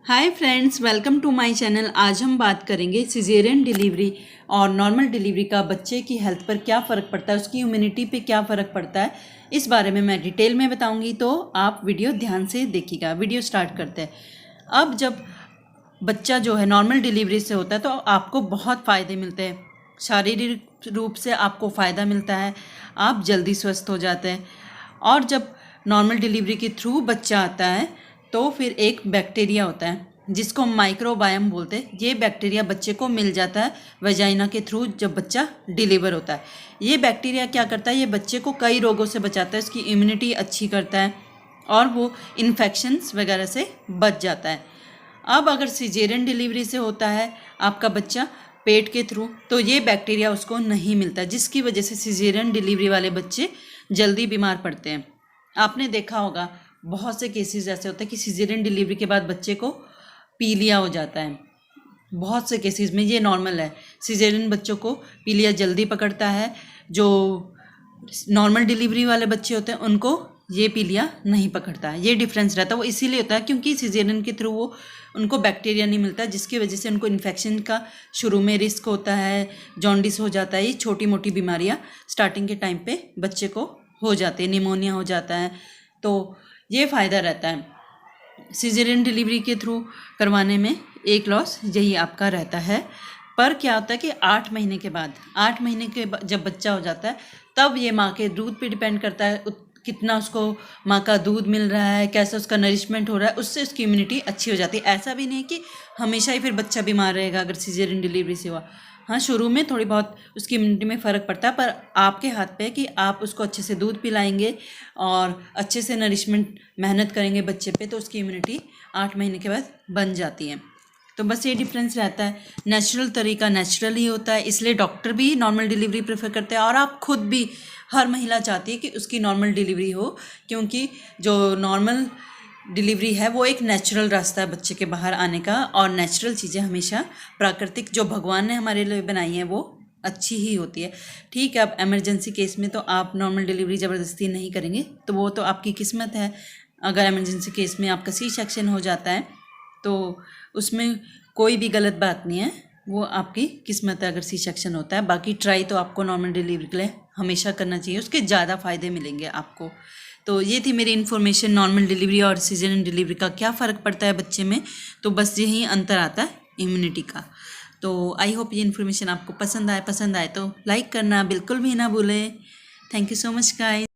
Hi friends, welcome to my channel. आज हम बात करेंगे सिजेरियन डिलीवरी और नॉर्मल डिलीवरी का बच्चे की हेल्थ पर क्या फ़र्क पड़ता है, उसकी इम्यूनिटी पे क्या फ़र्क पड़ता है, इस बारे में मैं डिटेल में बताऊंगी। तो आप वीडियो ध्यान से देखिएगा। वीडियो स्टार्ट करते हैं। अब जब बच्चा जो है नॉर्मल डिलीवरी से होता है तो आपको बहुत फ़ायदे मिलते हैं। शारीरिक रूप से आपको फ़ायदा मिलता है, आप जल्दी स्वस्थ हो जाते हैं। और जब नॉर्मल डिलीवरी के थ्रू बच्चा आता है तो फिर एक बैक्टीरिया होता है जिसको माइक्रोबायम बोलते हैं। ये बैक्टीरिया बच्चे को मिल जाता है वजाइना के थ्रू जब बच्चा डिलीवर होता है। ये बैक्टीरिया क्या करता है, ये बच्चे को कई रोगों से बचाता है, उसकी इम्यूनिटी अच्छी करता है और वो इन्फेक्शंस वगैरह से बच जाता है। अब अगर सिजेरियन डिलीवरी से होता है आपका बच्चा पेट के थ्रू, तो ये बैक्टीरिया उसको नहीं मिलता, जिसकी वजह से सिजेरियन डिलीवरी वाले बच्चे जल्दी बीमार पड़ते हैं। आपने देखा होगा बहुत से केसेस ऐसे होते हैं कि सिजेरियन डिलीवरी के बाद बच्चे को पीलिया हो जाता है। बहुत से केसेस में ये नॉर्मल है। सिजेरियन बच्चों को पीलिया जल्दी पकड़ता है, जो नॉर्मल डिलीवरी वाले बच्चे होते हैं उनको ये पीलिया नहीं पकड़ता है। ये डिफरेंस रहता है। वो इसीलिए होता है क्योंकि सिजेरियन के थ्रू वो उनको बैक्टीरिया नहीं मिलता, जिसकी वजह से उनको इन्फेक्शन का शुरू में रिस्क होता है, जॉन्डिस हो जाता है। ये छोटी मोटी बीमारियां स्टार्टिंग के टाइम पे बच्चे को हो जाती है, निमोनिया हो जाता है। तो ये फ़ायदा रहता है सिजेरियन डिलीवरी के थ्रू करवाने में। एक लॉस यही आपका रहता है। पर क्या होता है कि 8 महीने के जब बच्चा हो जाता है तब ये माँ के दूध पे डिपेंड करता है, कितना उसको माँ का दूध मिल रहा है, कैसा उसका नरिशमेंट हो रहा है, उससे उसकी इम्यूनिटी अच्छी हो जाती है। ऐसा भी नहीं कि हमेशा ही फिर बच्चा बीमार रहेगा अगर सिजेरियन डिलीवरी से हुआ। हाँ, शुरू में थोड़ी बहुत उसकी इम्यूनिटी में फ़र्क पड़ता है, पर आपके हाथ पे है कि आप उसको अच्छे से दूध पिलाएंगे और अच्छे से नरिशमेंट मेहनत करेंगे बच्चे पे, तो उसकी इम्यूनिटी 8 महीने के बाद बन जाती है। तो बस ये डिफरेंस रहता है। नेचुरल तरीका नेचुरल ही होता है, इसलिए डॉक्टर भी नॉर्मल डिलीवरी प्रेफर करते हैं और आप खुद भी, हर महिला चाहती है कि उसकी नॉर्मल डिलीवरी हो, क्योंकि जो नॉर्मल डिलीवरी है वो एक नेचुरल रास्ता है बच्चे के बाहर आने का। और नेचुरल चीज़ें हमेशा प्राकृतिक जो भगवान ने हमारे लिए बनाई हैं वो अच्छी ही होती है। ठीक है, अब इमरजेंसी केस में तो आप नॉर्मल डिलीवरी ज़बरदस्ती नहीं करेंगे, तो वो तो आपकी किस्मत है। अगर इमरजेंसी केस में आपका सी सेक्शन हो जाता है तो उसमें कोई भी गलत बात नहीं है, वो आपकी किस्मत है अगर सी सेक्शन होता है। बाकी ट्राई तो आपको नॉर्मल डिलीवरी के लिए हमेशा करना चाहिए, उसके ज़्यादा फ़ायदे मिलेंगे आपको। तो ये थी मेरी इन्फॉर्मेशन, नॉर्मल डिलीवरी और सिजेरियन डिलीवरी का क्या फ़र्क पड़ता है बच्चे में। तो बस यही अंतर आता है इम्यूनिटी का। तो आई होप ये इन्फॉर्मेशन आपको पसंद आए तो लाइक करना बिल्कुल भी ना भूलें। Thank you so much guys.